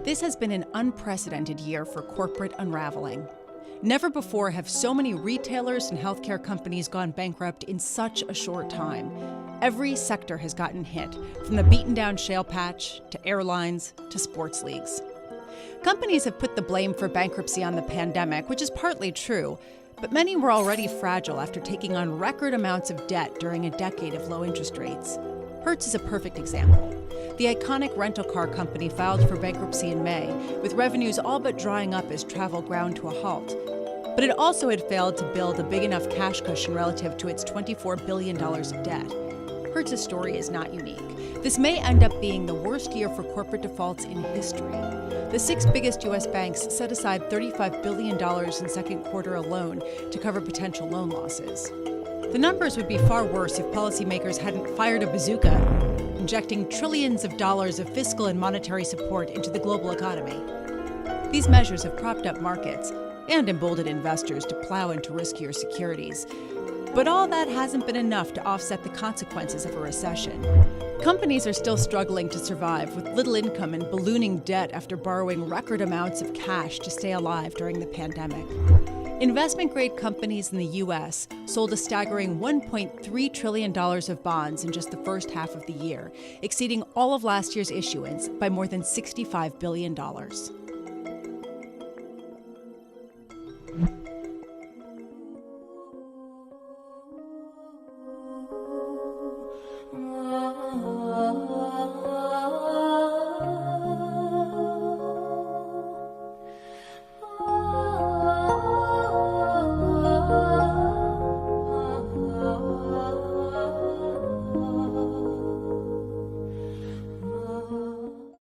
This has been an unprecedented year for corporate unraveling. Never before have so many retailers and healthcare companies gone bankrupt in such a short time. Every sector has gotten hit, from the beaten-down shale patch to airlines to sports leagues. Companies have put the blame for bankruptcy on the pandemic, which is partly true, but many were already fragile after taking on record amounts of debt during a decade of low interest rates. Hertz is a perfect example. The iconic rental car company filed for bankruptcy in May, with revenues all but drying up as travel ground to a halt. But it also had failed to build a big enough cash cushion relative to its $24 billion of debt. Hertz's story is not unique. This may end up being the worst year for corporate defaults in history. The six biggest U.S. banks set aside $35 billion in second quarter alone to cover potential loan losses. The numbers would be far worse if policymakers hadn't fired a bazooka, injecting trillions of dollars of fiscal and monetary support into the global economy. These measures have propped up markets and emboldened investors to plow into riskier securities. But all that hasn't been enough to offset the consequences of a recession. Companies are still struggling to survive with little income and ballooning debt after borrowing record amounts of cash to stay alive during the pandemic. Investment-grade companies in the U.S. sold a staggering $1.3 trillion of bonds in just the first half of the year, exceeding all of last year's issuance by more than $65 billion.